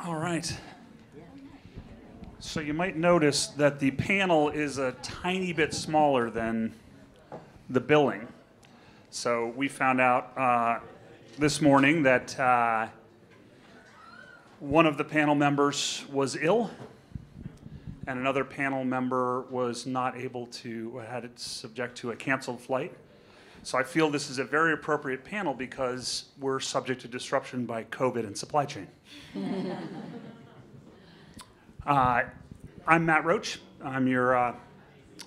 All right. So you might notice that the panel is a tiny bit smaller than the billing. So we found out this morning that one of the panel members was ill, and another panel member was not able to, had it subject to a canceled flight. So I feel this is a very appropriate panel because we're subject to disruption by COVID and supply chain. I'm Matt Roach. I'm going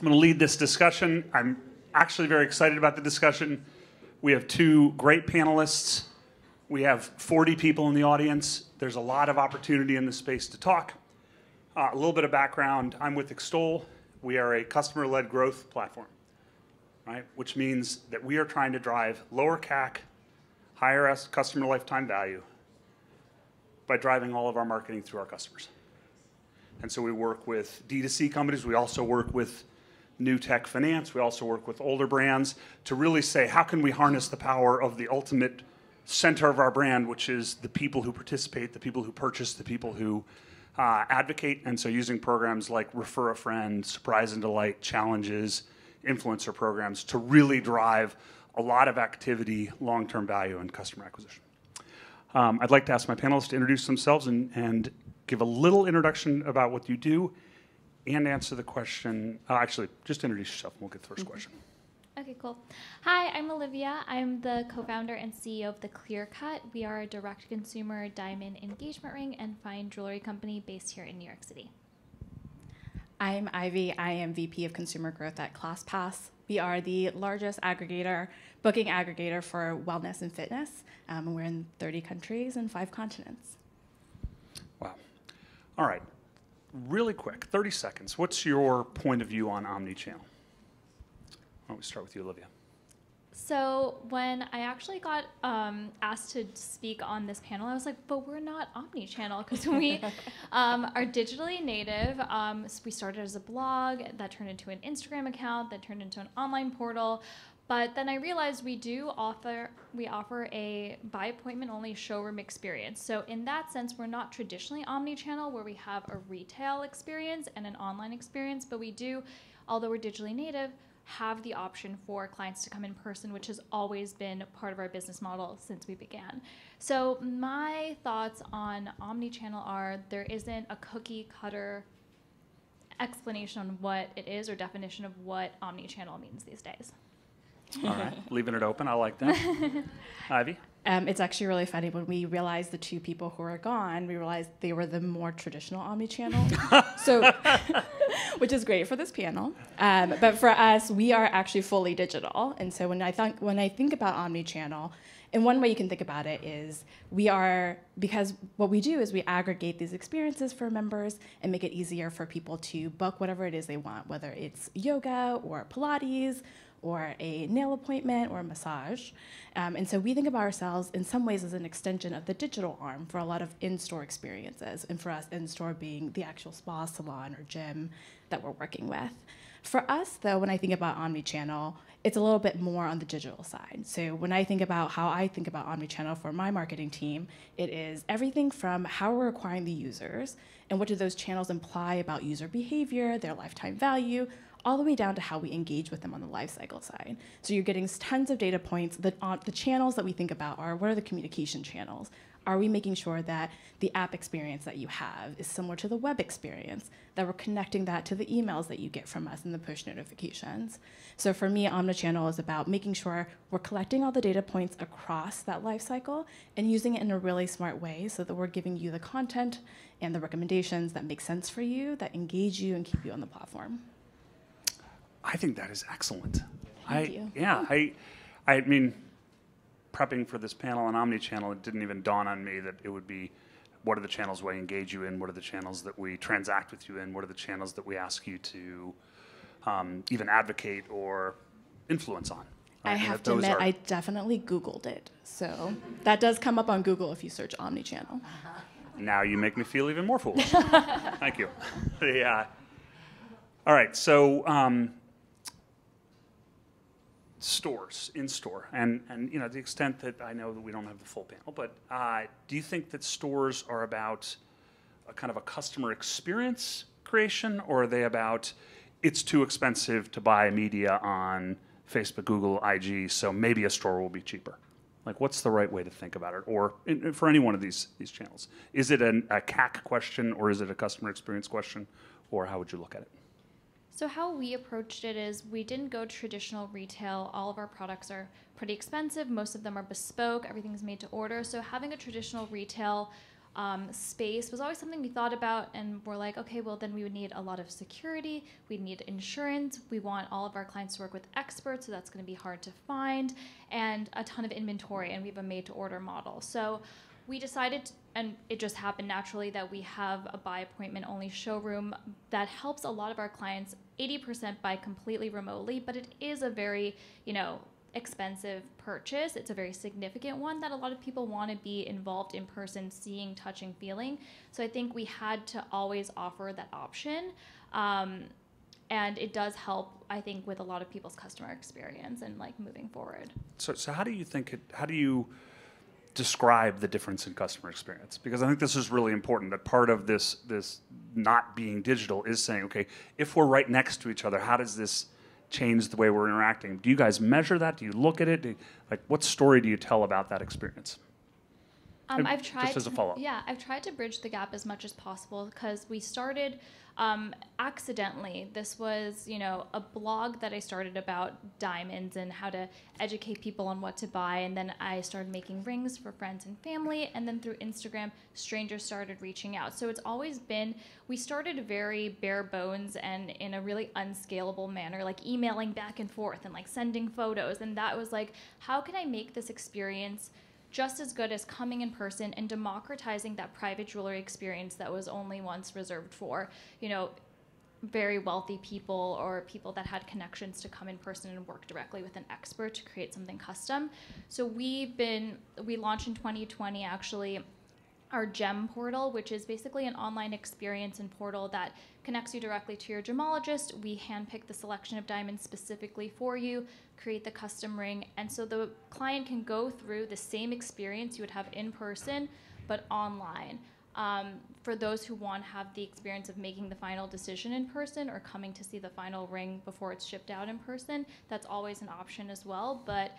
to lead this discussion. I'm actually very excited about the discussion. We have two great panelists. We have 40 people in the audience. There's a lot of opportunity in this space to talk. A little bit of background. I'm with Extol. We are a customer-led growth platform, right? Which means that we are trying to drive lower CAC, higher customer lifetime value by driving all of our marketing through our customers. And so we work with D2C companies. We also work with new tech finance. We also work with older brands to really say, how can we harness the power of the ultimate center of our brand, which is the people who participate, the people who purchase, the people who advocate. And so using programs like Refer a Friend, Surprise and Delight, challenges, influencer programs to really drive a lot of activity, long-term value, and customer acquisition. I'd like to ask my panelists to introduce themselves and give a little introduction about what you do and answer the question. Actually, just introduce yourself and we'll get the first question. Okay, cool. Hi, I'm Olivia. I'm the co-founder and CEO of The Clear Cut. We are a direct-to-consumer diamond engagement ring and fine jewelry company based here in New York City. I'm Ivy. I am VP of Consumer Growth at ClassPass. We are the largest booking aggregator for wellness and fitness. We're in 30 countries and 5 continents. Wow. All right. Really quick, 30 seconds. What's your point of view on omnichannel? Why don't we start with you, Olivia? So when I actually got asked to speak on this panel, I was like, but we're not omnichannel because we are digitally native. So we started as a blog that turned into an Instagram account that turned into an online portal. But then I realized we offer a by appointment only showroom experience. So in that sense, we're not traditionally omnichannel where we have a retail experience and an online experience, but we do, although we're digitally native, have the option for clients to come in person, which has always been part of our business model since we began. So my thoughts on omnichannel are there isn't a cookie cutter explanation on what it is or definition of what omnichannel means these days. All right, leaving it open. I like that. Ivy? It's actually really funny. When we realized the 2 people who are gone, we realized they were the more traditional omnichannel. So, which is great for this panel. But for us, we are actually fully digital. And so when I think about omnichannel, and one way you can think about it is because what we do is we aggregate these experiences for members and make it easier for people to book whatever it is they want, whether it's yoga or Pilates or a nail appointment or a massage. And so we think about ourselves in some ways as an extension of the digital arm for a lot of in-store experiences, and for us, in-store being the actual spa, salon, or gym that we're working with. For us, though, when I think about omnichannel, it's a little bit more on the digital side. So when I think about how I think about omnichannel for my marketing team, it is everything from how we're acquiring the users and what do those channels imply about user behavior, their lifetime value, all the way down to how we engage with them on the lifecycle side. So you're getting tons of data points. The channels that we think about are, what are the communication channels? Are we making sure that the app experience that you have is similar to the web experience, that we're connecting that to the emails that you get from us and the push notifications? So for me, omnichannel is about making sure we're collecting all the data points across that lifecycle and using it in a really smart way so that we're giving you the content and the recommendations that make sense for you, that engage you and keep you on the platform. I think that is excellent. Thank you. Yeah, I mean, prepping for this panel on omnichannel, it didn't even dawn on me that it would be, what are the channels we engage you in? What are the channels that we transact with you in? What are the channels that we ask you to even advocate or influence on? I have to admit, I definitely Googled it. So that does come up on Google if you search omnichannel. Now you make me feel even more foolish. Thank you. Yeah. All right, so stores, in-store, and you know, to the extent that I know that we don't have the full panel, but do you think that stores are about a kind of a customer experience creation, or are they about it's too expensive to buy media on Facebook, Google, IG, so maybe a store will be cheaper? Like, what's the right way to think about it? Or for any one of these channels, is it a CAC question, or is it a customer experience question, or how would you look at it? So how we approached it is we didn't go traditional retail. All of our products are pretty expensive. Most of them are bespoke. Everything's made to order. So having a traditional retail space was always something we thought about, and we're like, okay, well then we would need a lot of security, we'd need insurance, we want all of our clients to work with experts, so that's going to be hard to find, and a ton of inventory, and we have a made-to-order model. So we decided, and it just happened naturally, that we have a by appointment only showroom that helps a lot of our clients 80% buy completely remotely, but it is a very, expensive purchase. It's a very significant one that a lot of people want to be involved in person, seeing, touching, feeling. So I think we had to always offer that option. And it does help, I think, with a lot of people's customer experience and moving forward. So how do you describe the difference in customer experience? Because I think this is really important, that part of this not being digital is saying, okay, if we're right next to each other, how does this change the way we're interacting? Do you guys measure that? Do you look at it? What story do you tell about that experience? I've tried, just as a follow-up. Yeah, I've tried to bridge the gap as much as possible, because we started accidentally. This was, a blog that I started about diamonds and how to educate people on what to buy. And then I started making rings for friends and family. And then through Instagram, strangers started reaching out. So it's always been, we started very bare bones and in a really unscalable manner, like emailing back and forth and sending photos. And that was how can I make this experience just as good as coming in person, and democratizing that private jewelry experience that was only once reserved for, very wealthy people or people that had connections to come in person and work directly with an expert to create something custom. So we launched in 2020, actually, our gem portal, which is basically an online experience and portal that connects you directly to your gemologist. We handpick the selection of diamonds specifically for you, create the custom ring, and so the client can go through the same experience you would have in person, but online. For those who want to have the experience of making the final decision in person or coming to see the final ring before it's shipped out in person, that's always an option as well. But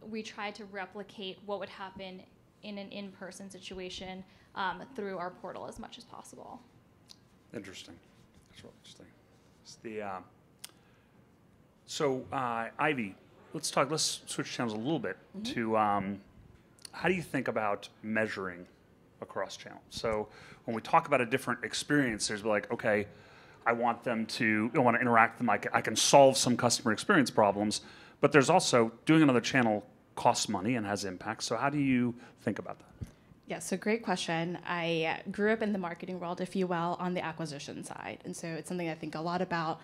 we try to replicate what would happen in an in-person situation through our portal as much as possible. Interesting. That's really interesting. So Ivy, let's switch channels a little bit to how do you think about measuring across channels? So when we talk about a different experience, there's okay, I want them to, I want to interact with them, I can solve some customer experience problems, but there's also doing another channel costs money and has impact. So how do you think about that? Yeah, so great question. I grew up in the marketing world, if you will, on the acquisition side. And so it's something I think a lot about.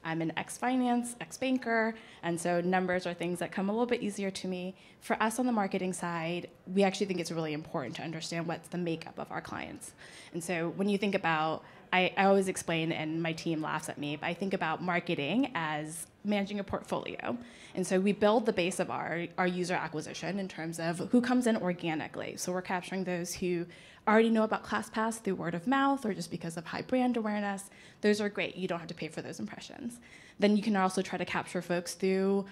I'm an ex-finance, ex-banker, and so numbers are things that come a little bit easier to me. For us on the marketing side, we actually think it's really important to understand what's the makeup of our clients. And so when you think about, I always explain, and my team laughs at me, but I think about marketing as managing a portfolio. And so we build the base of our user acquisition in terms of who comes in organically. So we're capturing those who already know about ClassPass through word of mouth or just because of high brand awareness. Those are great. You don't have to pay for those impressions. Then you can also try to capture folks through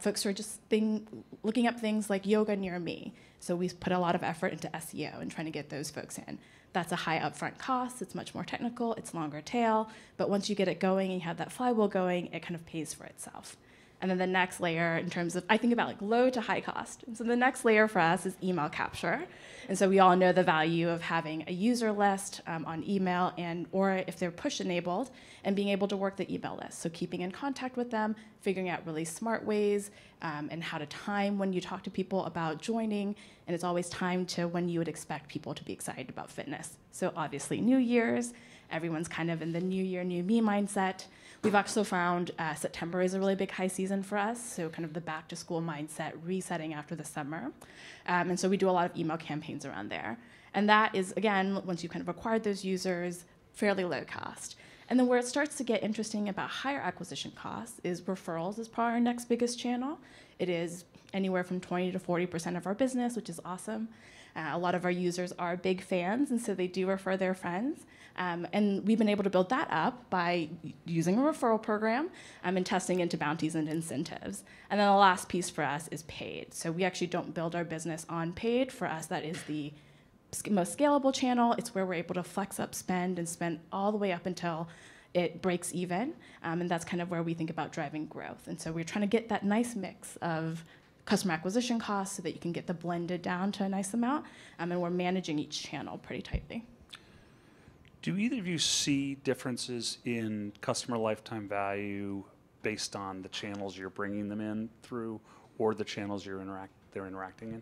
folks who are just looking up things like yoga near me. So we put a lot of effort into SEO and trying to get those folks in. That's a high upfront cost. It's much more technical. It's longer tail. But once you get it going and you have that flywheel going, it kind of pays for itself. And then the next layer in terms of, I think about low to high cost. And so the next layer for us is email capture. And so we all know the value of having a user list on email, or if they're push enabled, and being able to work the email list. So keeping in contact with them, figuring out really smart ways and how to time when you talk to people about joining. And it's always timed to when you would expect people to be excited about fitness. So obviously New Year's, everyone's kind of in the new year, new me mindset. We've also found September is a really big high season for us, so kind of the back to school mindset resetting after the summer. And so we do a lot of email campaigns around there. And that is, again, once you kind of acquired those users, fairly low cost. And then where it starts to get interesting about higher acquisition costs is referrals is probably our next biggest channel. It is anywhere from 20 to 40% of our business, which is awesome. A lot of our users are big fans, and so they do refer their friends. And we've been able to build that up by using a referral program and testing into bounties and incentives. And then the last piece for us is paid. So we actually don't build our business on paid. For us, that is the most scalable channel. It's where we're able to flex up spend and spend all the way up until it breaks even. And that's kind of where we think about driving growth. And so we're trying to get that nice mix of customer acquisition costs so that you can get the blended down to a nice amount. And we're managing each channel pretty tightly. Do either of you see differences in customer lifetime value based on the channels you're bringing them in through or the channels they're interacting in?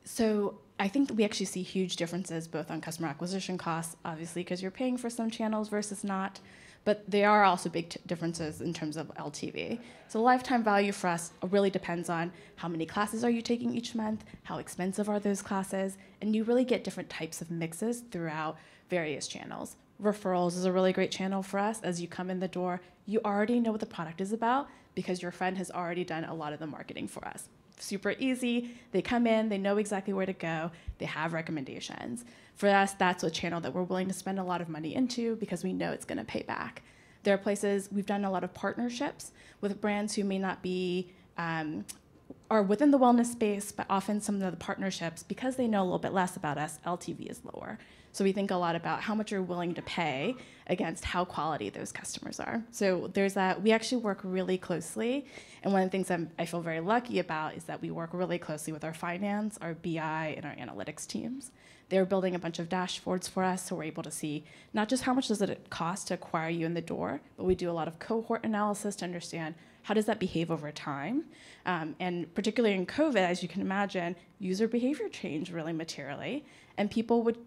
So I think that we actually see huge differences both on customer acquisition costs, obviously, because you're paying for some channels versus not. But there are also big differences in terms of LTV. So lifetime value for us really depends on how many classes are you taking each month, how expensive are those classes, and you really get different types of mixes throughout various channels. Referrals is a really great channel for us. As you come in the door, you already know what the product is about because your friend has already done a lot of the marketing for us. Super easy. They come in, they know exactly where to go, they have recommendations. For us, that's a channel that we're willing to spend a lot of money into because we know it's going to pay back. There are places we've done a lot of partnerships with brands who may not be are within the wellness space, but often some of the partnerships, because they know a little bit less about us, LTV is lower. So we think a lot about how much you're willing to pay against how quality those customers are. So there's that. We actually work really closely. And one of the things I feel very lucky about is that we work really closely with our finance, our BI, and our analytics teams. They're building a bunch of dashboards for us, so we're able to see not just how much does it cost to acquire you in the door, but we do a lot of cohort analysis to understand how does that behave over time. And particularly in COVID, as you can imagine, user behavior changed really materially, and people would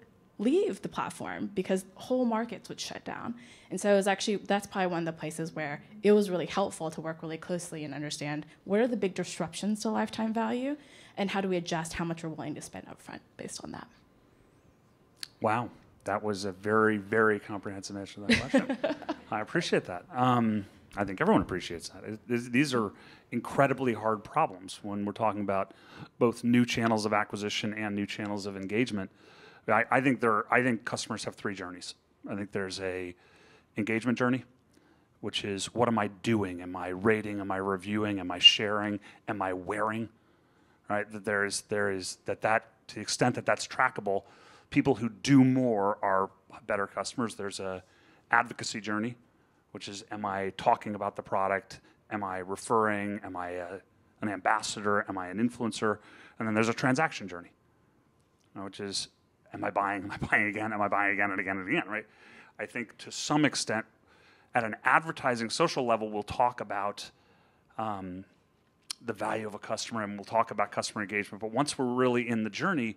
leave the platform because whole markets would shut down. And so it was actually, that's probably one of the places where it was really helpful to work really closely and understand what are the big disruptions to lifetime value and how do we adjust how much we're willing to spend upfront based on that. Wow, that was a very, very comprehensive answer to that question. I appreciate that. I think everyone appreciates that. These are incredibly hard problems when we're talking about both new channels of acquisition and new channels of engagement. I think customers have three journeys. I think there's a engagement journey, which is what am I doing? Am I rating? Am I reviewing? Am I sharing? Am I wearing? Right? That there is that to the extent that that's trackable, people who do more are better customers. There's a advocacy journey, which is am I talking about the product? Am I referring? Am I an ambassador? Am I an influencer? And then there's a transaction journey, which is am I buying? Am I buying again? Am I buying again and again and again, right? I think to some extent, at an advertising social level, we'll talk about the value of a customer and we'll talk about customer engagement. But once we're really in the journey,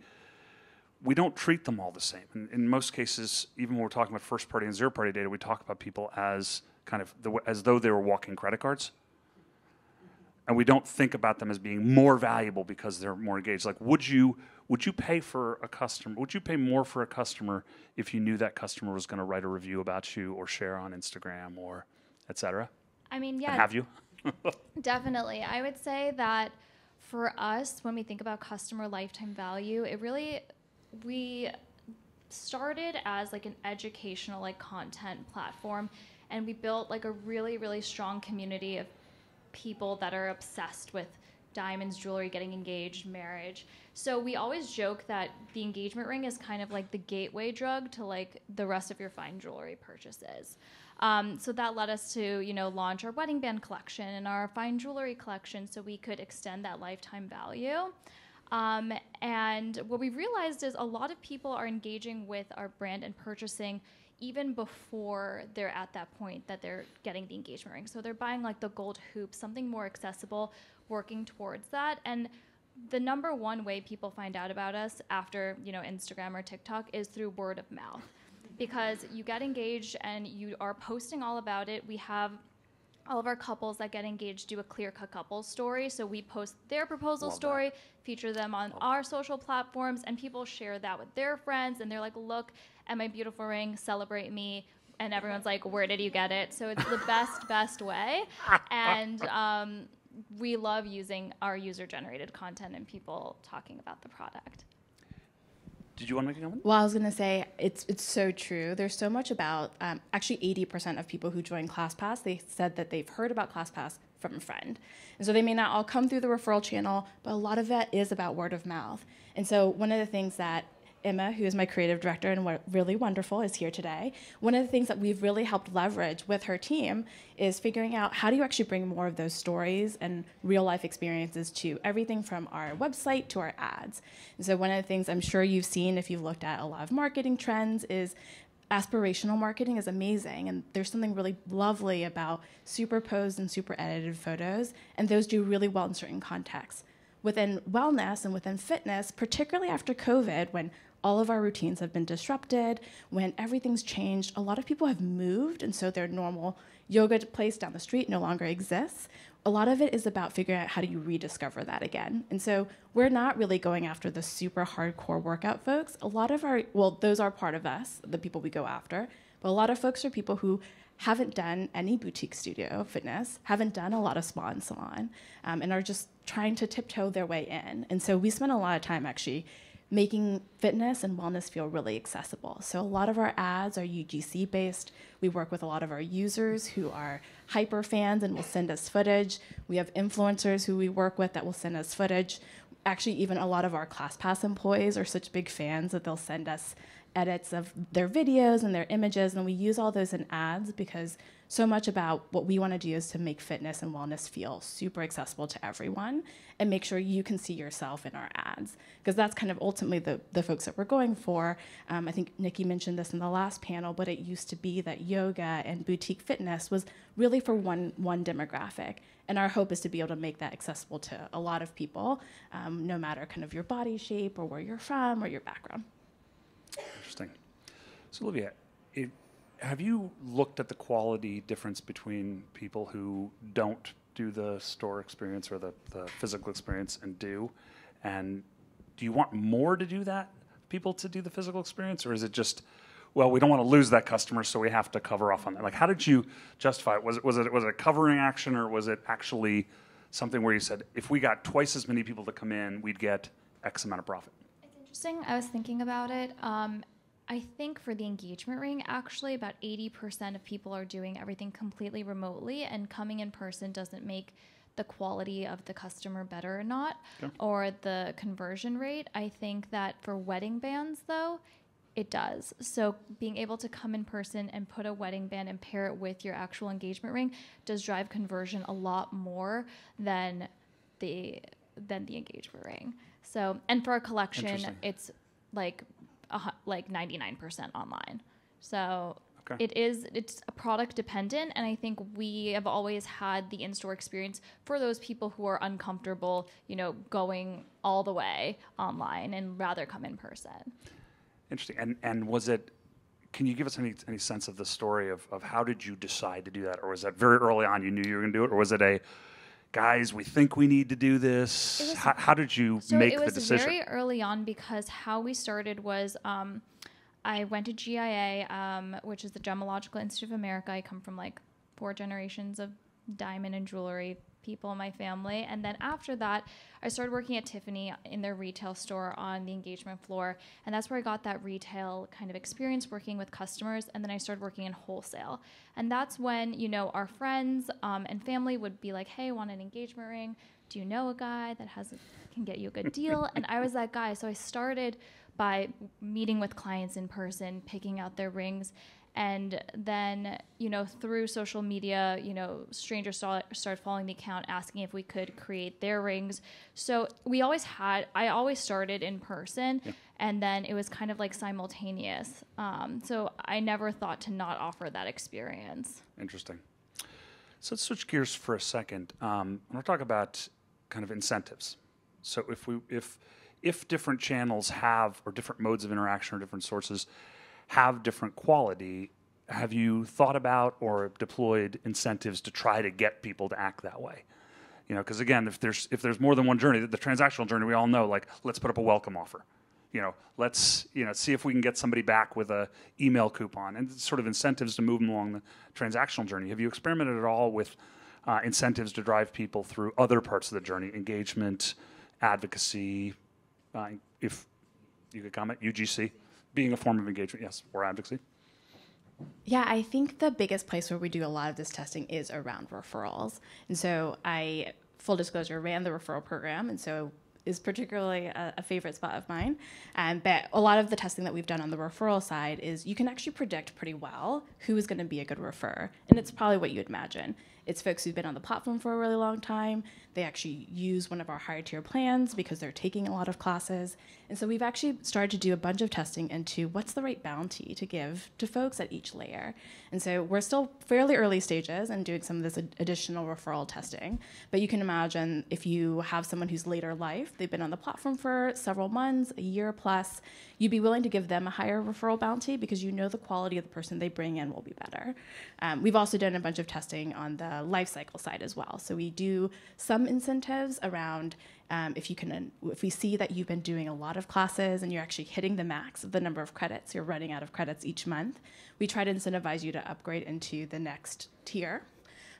we don't treat them all the same. In most cases, even when we're talking about first-party and zero-party data, we talk about people as kind of as though they were walking credit cards. And we don't think about them as being more valuable because they're more engaged. Like, would you pay for a customer? Would you pay more for a customer if you knew that customer was going to write a review about you or share on Instagram or et cetera? I mean, yeah. And have you? Definitely. I would say that for us, when we think about customer lifetime value, we started as like an educational like content platform, and we built like a really, really strong community of people that are obsessed with diamonds, jewelry, getting engaged, marriage. So we always joke that the engagement ring is kind of like the gateway drug to like the rest of your fine jewelry purchases. So that led us to, launch our wedding band collection and our fine jewelry collection so we could extend that lifetime value. And what we realized is a lot of people are engaging with our brand and purchasing even before they're at that point that they're getting the engagement ring. So they're buying like the gold hoop, something more accessible, working towards that. And the number one way people find out about us after, Instagram or TikTok is through word of mouth. Because you get engaged and you are posting all about it. We have all of our couples that get engaged do a clear-cut couples story. So we post their proposal story, feature them on our social platforms, and people share that with their friends. And they're like, look at my beautiful ring, celebrate me. And everyone's like, where did you get it? So it's the best way. And we love using our user-generated content and people talking about the product. Did you want to make a comment? Well, I was going to say, it's so true. There's so much about, actually 80% of people who join ClassPass, they said that they've heard about ClassPass from a friend. And so they may not all come through the referral channel, but a lot of it is about word of mouth. And so one of the things that Emma, who is my creative director and really wonderful, is here today. One of the things that we've really helped leverage with her team is figuring out how do you actually bring more of those stories and real life experiences to everything from our website to our ads. And so one of the things I'm sure you've seen if you've looked at a lot of marketing trends is aspirational marketing is amazing, and there's something really lovely about superposed and super edited photos, and those do really well in certain contexts. Within wellness and within fitness, particularly after COVID, when all of our routines have been disrupted, when everything's changed, a lot of people have moved, and so their normal yoga place down the street no longer exists. A lot of it is about figuring out how do you rediscover that again. And so we're not really going after the super hardcore workout folks. A lot of those are part of us, the people we go after, but a lot of folks are people who haven't done any boutique studio fitness, haven't done a lot of spa and salon, and are just trying to tiptoe their way in. And so we spend a lot of time actually making fitness and wellness feel really accessible. So a lot of our ads are UGC based. We work with a lot of our users who are hyper fans and will send us footage. We have influencers who we work with that will send us footage. Actually, even a lot of our ClassPass employees are such big fans that they'll send us edits of their videos and their images, and we use all those in ads because so much about what we want to do is to make fitness and wellness feel super accessible to everyone and make sure you can see yourself in our ads, because that's kind of ultimately the folks that we're going for. I think Nikki mentioned this in the last panel, but it used to be that yoga and boutique fitness was really for one demographic. And our hope is to be able to make that accessible to a lot of people, no matter kind of your body shape or where you're from or your background. Interesting. So Olivia, have you looked at the quality difference between people who don't do the store experience or the physical experience and do? And do you want more to do that, people to do the physical experience? Or is it just, well, we don't want to lose that customer, so we have to cover off on that? Like, how did you justify it? Was it a covering action, or was it actually something where you said, if we got twice as many people to come in, we'd get X amount of profit? Interesting. I was thinking about it. I think for the engagement ring, actually, about 80% of people are doing everything completely remotely, and coming in person doesn't make the quality of the customer better or not, or the conversion rate. I think that for wedding bands, though, it does. So being able to come in person and put a wedding band and pair it with your actual engagement ring does drive conversion a lot more than the engagement ring. So, and for a collection, it's like 99% online. So it's a product dependent, and I think we have always had the in-store experience for those people who are uncomfortable, going all the way online and rather come in person. Interesting. And was it, can you give us any sense of the story of how did you decide to do that? Or was that very early on you knew you were going to do it? Or was it guys, we think we need to do this? How did you make the decision? So it was very early on, because how we started was I went to GIA, which is the Gemological Institute of America. I come from 4 generations of diamond and jewelry people in my family. And then after that, I started working at Tiffany in their retail store on the engagement floor. And that's where I got that retail kind of experience working with customers. And then I started working in wholesale. And that's when, our friends and family would be like, hey, want an engagement ring? Do you know a guy that can get you a good deal? And I was that guy. So I started by meeting with clients in person, picking out their rings. And then, through social media, strangers started following the account, asking if we could create their rings. So I always started in person, and then it was kind of simultaneous. So I never thought to not offer that experience. Interesting. So let's switch gears for a second. I want to talk about kind of incentives. So if different channels have, or different modes of interaction or different sources have different quality, have you thought about or deployed incentives to try to get people to act that way? Because again, if there's more than one journey, the transactional journey, we all know, let's put up a welcome offer. Let's see if we can get somebody back with a email coupon, and sort of incentives to move them along the transactional journey. Have you experimented at all with incentives to drive people through other parts of the journey, engagement, advocacy? you could comment, UGC, being a form of engagement, yes, or advocacy. Yeah, I think the biggest place where we do a lot of this testing is around referrals. And so I, full disclosure, ran the referral program, and so is particularly a favorite spot of mine. But a lot of the testing that we've done on the referral side is you can actually predict pretty well who is going to be a good referrer. And it's probably what you'd imagine. It's folks who've been on the platform for a really long time. They actually use one of our higher tier plans because they're taking a lot of classes. And so we've actually started to do a bunch of testing into what's the right bounty to give to folks at each layer. And so we're still fairly early stages and doing some of this additional referral testing. But you can imagine if you have someone who's later life, they've been on the platform for several months, a year plus, you'd be willing to give them a higher referral bounty because you know the quality of the person they bring in will be better. We've also done a bunch of testing on the life cycle side as well. So we do some incentives around if we see that you've been doing a lot of classes and you're actually hitting the max of the number of credits, you're running out of credits each month, we try to incentivize you to upgrade into the next tier.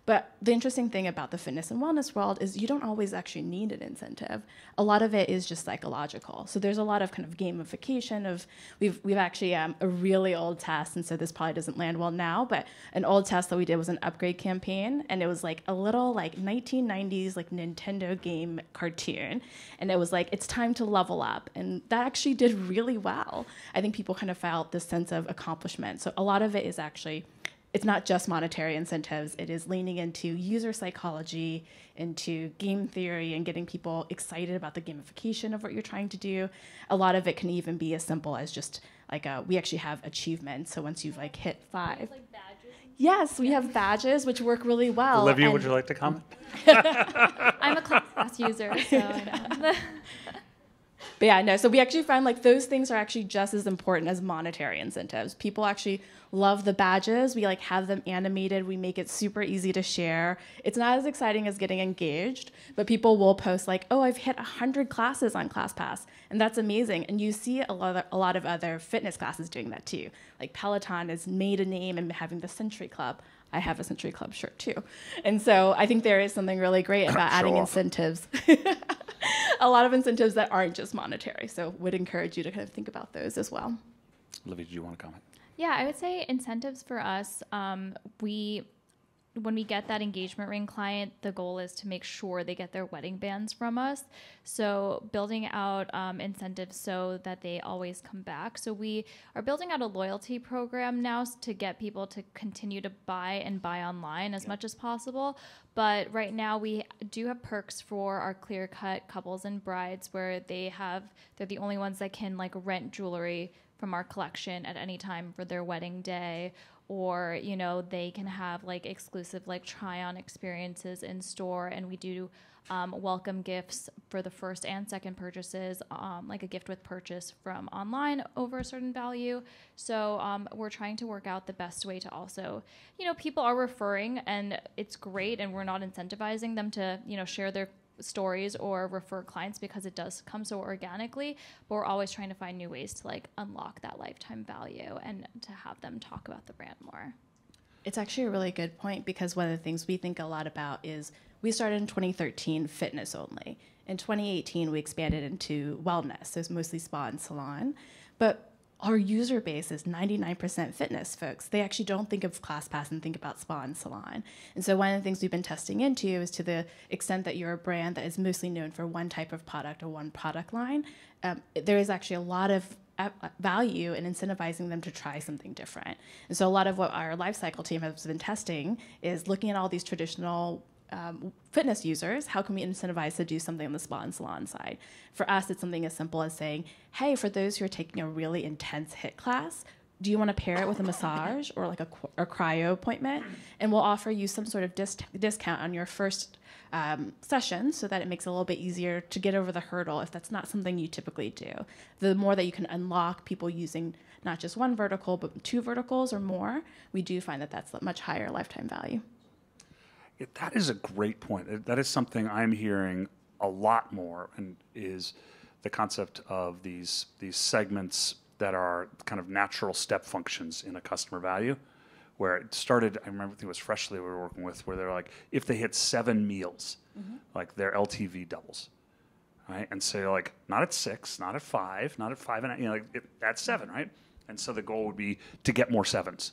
But the interesting thing about the fitness and wellness world is you don't always actually need an incentive. A lot of it is just psychological. So there's a lot of kind of gamification of, we've actually a really old test, and so this probably doesn't land well now, but an old test that we did was an upgrade campaign, and it was like a little like 1990s like Nintendo game cartoon, and it was like, it's time to level up, and that actually did really well. I think people kind of felt this sense of accomplishment. So a lot of it is actually, it's not just monetary incentives. It is leaning into user psychology, into game theory, and getting people excited about the gamification of what you're trying to do. A lot of it can even be as simple as just like we actually have achievements. So once you've like hit 5. Like badges? Yes, we have badges, which work really well. Olivia, would you like to comment? I'm a class user, so I know. But yeah, no, so we actually find like those things are actually just as important as monetary incentives. People actually love the badges. We like have them animated. We make it super easy to share. It's not as exciting as getting engaged, but people will post like, oh, I've hit 100 classes on ClassPass, and that's amazing. And you see a lot of other fitness classes doing that too. Like Peloton has made a name and having the Century Club. I have a Century Club shirt too. And so I think there is something really great about adding incentives. A lot of incentives that aren't just monetary. So would encourage you to kind of think about those as well. Olivia, do you want to comment? Yeah, I would say incentives for us, when we get that engagement ring client, the goal is to make sure they get their wedding bands from us. So building out incentives so that they always come back. So we are building out a loyalty program now to get people to continue to buy online as much as possible. But right now we do have perks for our clear-cut couples and brides where they're the only ones that can like rent jewelry from our collection at any time for their wedding day, or they can have like exclusive like try-on experiences in store, and we do welcome gifts for the first and second purchases, like a gift with purchase from online over a certain value. So we're trying to work out the best way to also, people are referring, and it's great, and we're not incentivizing them to share their stories or refer clients because it does come so organically, but we're always trying to find new ways to like unlock that lifetime value and to have them talk about the brand more. It's actually a really good point, because one of the things we think a lot about is we started in 2013 fitness only. In 2018 we expanded into wellness, so it's mostly spa and salon, but our user base is 99% fitness folks. They actually don't think of ClassPass and think about spa and salon. And so one of the things we've been testing into is to the extent that you're a brand that is mostly known for one type of product or one product line, there is actually a lot of value in incentivizing them to try something different. And so a lot of what our lifecycle team has been testing is looking at all these traditional fitness users, how can we incentivize to do something on the spa and salon side? For us, it's something as simple as saying, hey, for those who are taking a really intense HIIT class, do you want to pair it with a massage or like a cryo appointment? And we'll offer you some sort of discount on your first session so that it makes it a little bit easier to get over the hurdle if that's not something you typically do. The more that you can unlock people using not just one vertical, but 2 verticals or more, we do find that that's a much higher lifetime value. That is a great point. That is something I'm hearing a lot more, and is the concept of these segments that are kind of natural step functions in a customer value, where it started, I remember, I think it was Freshly we were working with, where they're like, if they hit 7 meals, like their LTV doubles. right? And so you're like, not at 6, not at 5, not at 5, and at 7, right? And so the goal would be to get more 7s,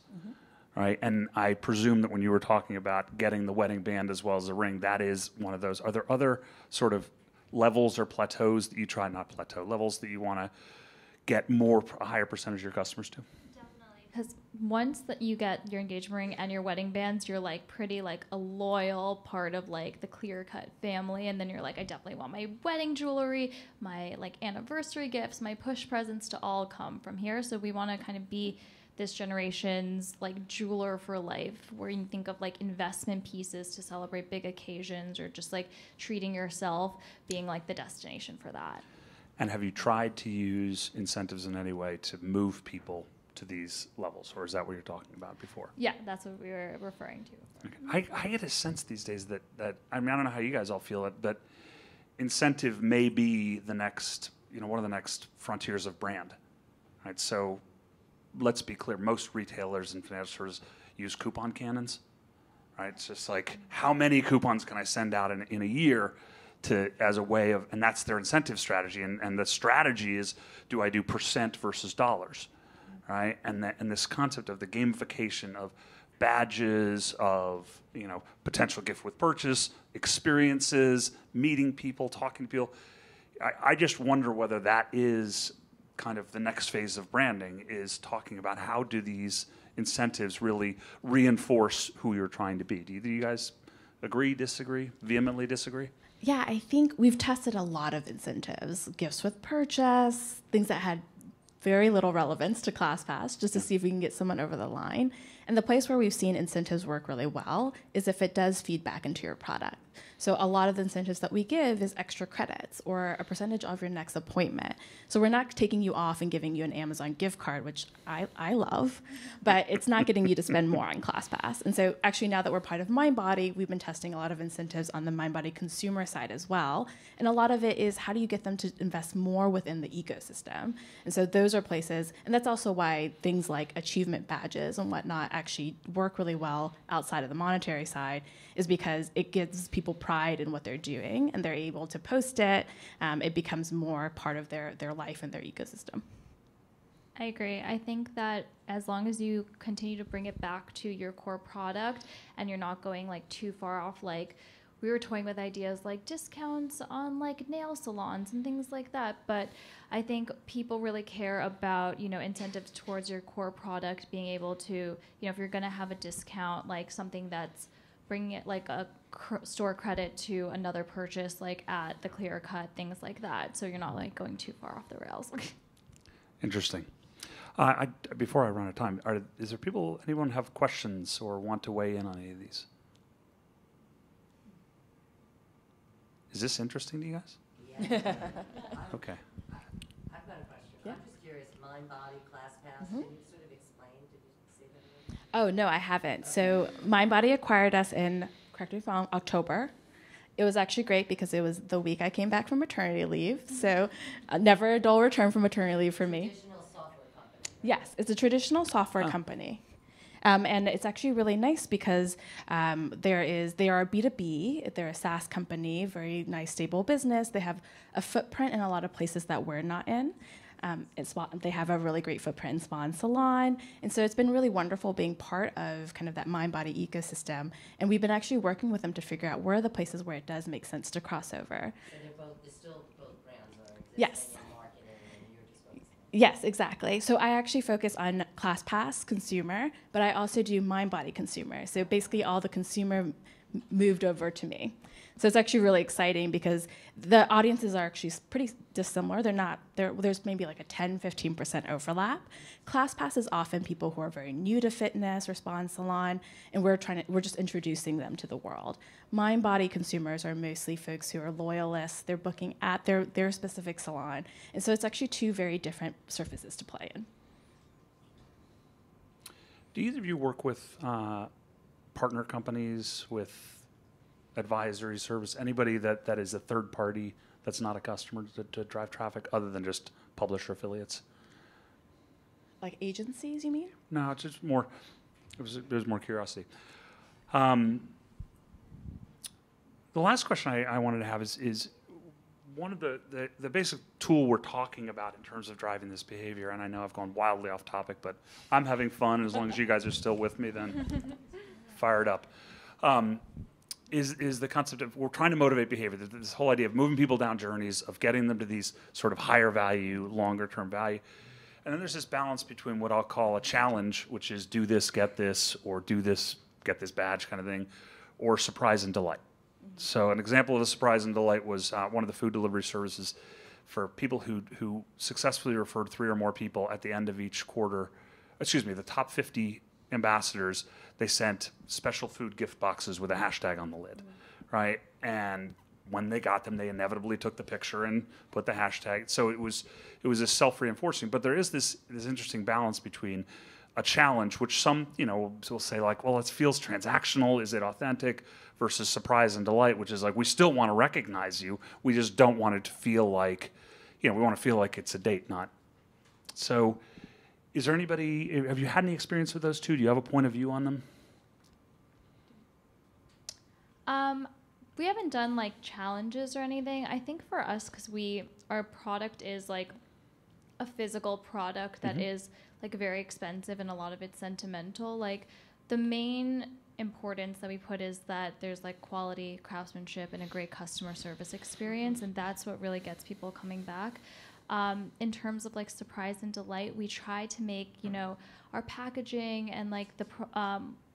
right? And I presume that when you were talking about getting the wedding band as well as the ring, that is one of those. Are there other sort of levels or plateaus that you try, not plateau, levels that you want to get a higher percentage of your customers to? Because once that you get your engagement ring and your wedding bands, you're like pretty like a loyal part of like the Clear Cut family. And then you're like, I definitely want my wedding jewelry, my like anniversary gifts, my push presents to all come from here. So we want to kind of be this generation's like jeweler for life, where you think of like investment pieces to celebrate big occasions, or just like treating yourself being like the destination for that. And have you tried to use incentives in any way to move people to these levels, or is that what you're talking about before? Yeah, that's what we were referring to. Okay. I get a sense these days that I mean, I don't know how you guys all feel it, but incentive may be the next, one of the next frontiers of brand, right? So let's be clear, most retailers and financial services use coupon cannons, right? It's just like, how many coupons can I send out in a year as a way of, and that's their incentive strategy. And the strategy is, do I do percent versus dollars? Right, and this concept of the gamification of badges, of potential gift with purchase, experiences, meeting people, talking to people. I just wonder whether that is kind of the next phase of branding, is talking about how do these incentives really reinforce who you're trying to be. Do you guys agree, disagree, vehemently disagree? Yeah, I think we've tested a lot of incentives, gifts with purchase, things that had very little relevance to ClassPass, just to see if we can get someone over the line. And the place where we've seen incentives work really well is if it does feed back into your product. So a lot of the incentives that we give is extra credits or a percentage of your next appointment. So we're not taking you off and giving you an Amazon gift card, which I love, but it's not getting you to spend more on ClassPass. And so actually now that we're part of MindBody, we've been testing a lot of incentives on the MindBody consumer side as well. And a lot of it is, how do you get them to invest more within the ecosystem? And so those are places, and that's also why things like achievement badges and whatnot actually work really well outside of the monetary side, is because it gives people pride in what they're doing and they're able to post it. It becomes more part of their life and their ecosystem. I agree. I think that as long as you continue to bring it back to your core product and you're not going like too far off, like we were toying with ideas like discounts on like nail salons and things like that. But I think people really care about, incentives towards your core product, being able to, if you're going to have a discount, like something that's bringing it like a store credit to another purchase, like at the Clear Cut, things like that. So you're not like going too far off the rails. Interesting. Before I run out of time, is there anyone have questions or want to weigh in on any of these? Is this interesting to you guys? Yeah. Okay. I've got a question. Yeah. I'm just curious, MindBody, ClassPass, can you sort of explain, did you say that again? Oh, no, I haven't. So MindBody acquired us in, correct me if I'm wrong, October. It was actually great because it was the week I came back from maternity leave. So never a dull return from maternity leave for me. Traditional software company. Yes, it's a traditional software company. And it's actually really nice because they are a B2B, they're a SaaS company, very nice, stable business. They have a footprint in a lot of places that we're not in. They have a really great footprint in spa and salon. And so it's been really wonderful being part of kind of that MindBody ecosystem. And we've been actually working with them to figure out where are the places where it does make sense to cross over. So they're still both brands are existing Yes. in marketing, and you're just focusing. Yes, exactly. So I actually focus on ClassPass consumer, but I also do MindBody consumer. So basically all the consumer moved over to me. So it's actually really exciting because the audiences are actually pretty dissimilar. There's maybe like a 10-15% overlap. ClassPass is often people who are very new to fitness or spa and salon, and we're just introducing them to the world. MindBody consumers are mostly folks who are loyalists. They're booking at their specific salon. And so it's actually two very different surfaces to play in. Do either of you work with partner companies, with advisory service, anybody that is a third party that's not a customer to drive traffic other than just publisher affiliates? Like agencies, you mean? No, it's just more, it was more curiosity. The last question I wanted to have is one of the basic tool we're talking about in terms of driving this behavior, and I know I've gone wildly off topic, but I'm having fun. As long as you guys are still with me, then fired up. Is the concept of we're trying to motivate behavior. This whole idea of moving people down journeys, of getting them to these sort of higher value, longer term value. And then there's this balance between what I'll call a challenge, which is do this, get this, or do this, get this badge kind of thing, or surprise and delight. So an example of a surprise and delight was one of the food delivery services for people who successfully referred 3 or more people at the end of each quarter. Excuse me, the top 50 ambassadors, they sent special food gift boxes with a hashtag on the lid, right? And when they got them, they inevitably took the picture and put the hashtag. So it was a self-reinforcing. But there is this interesting balance between a challenge, which some, will say like, well, it feels transactional. Is it authentic? Versus surprise and delight, which is like, we still want to recognize you. We just don't want it to feel like, we want to feel like it's a date, not. So is there anybody, have you had any experience with those two? Do you have a point of view on them? We haven't done like challenges or anything. I think for us, because our product is like a physical product that is like very expensive and a lot of it's sentimental. Like the main importance that we put is that there's like quality craftsmanship and a great customer service experience, and that's what really gets people coming back. In terms of like surprise and delight, we try to make our packaging and like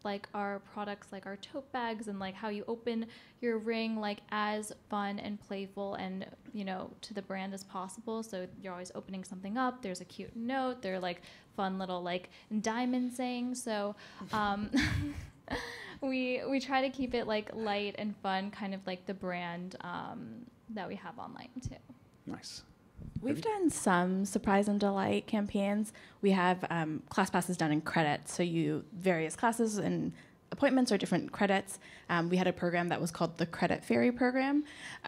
like our products, like our tote bags and like how you open your ring, like as fun and playful and to the brand as possible. So you're always opening something up. There's a cute note. There are like fun little like diamond sayings. So we try to keep it like light and fun, kind of like the brand that we have online too. Nice. We've done some surprise and delight campaigns. We have class passes done in credits, so various classes and appointments are different credits. We had a program that was called the Credit Fairy Program,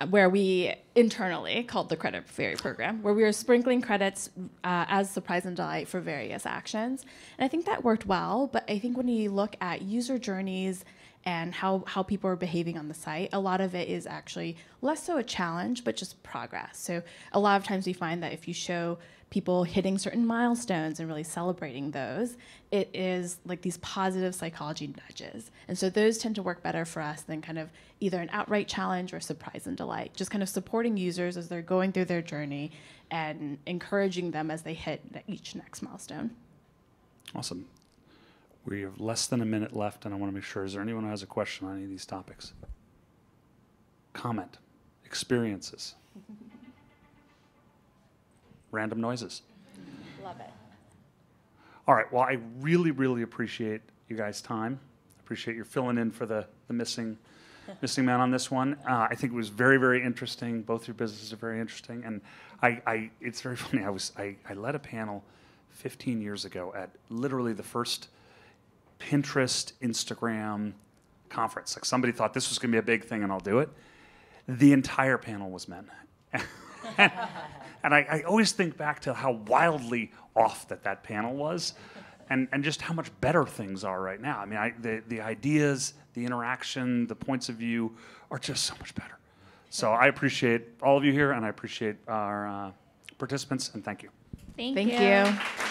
where we internally called the Credit Fairy Program, where we were sprinkling credits as surprise and delight for various actions. And I think that worked well, but I think when you look at user journeys and how people are behaving on the site, a lot of it is actually less so a challenge, but just progress. So a lot of times we find that if you show people hitting certain milestones and really celebrating those, it is like these positive psychology nudges. And so those tend to work better for us than kind of either an outright challenge or surprise and delight, just kind of supporting users as they're going through their journey and encouraging them as they hit each next milestone. Awesome. We have less than a minute left, and I want to make sure, is there anyone who has a question on any of these topics? Comment, experiences, random noises. Love it. All right, well, I really, really appreciate you guys' time. I appreciate your filling in for the missing man on this one. I think it was very, very interesting. Both your businesses are very interesting, and it's very funny. I led a panel 15 years ago at literally the first Pinterest, Instagram conference. Like somebody thought this was going to be a big thing and I'll do it. The entire panel was men. And I always think back to how wildly off that panel was and just how much better things are right now. I mean, the ideas, the interaction, the points of view are just so much better. So I appreciate all of you here and I appreciate our participants, and thank you. Thank Thank you. you.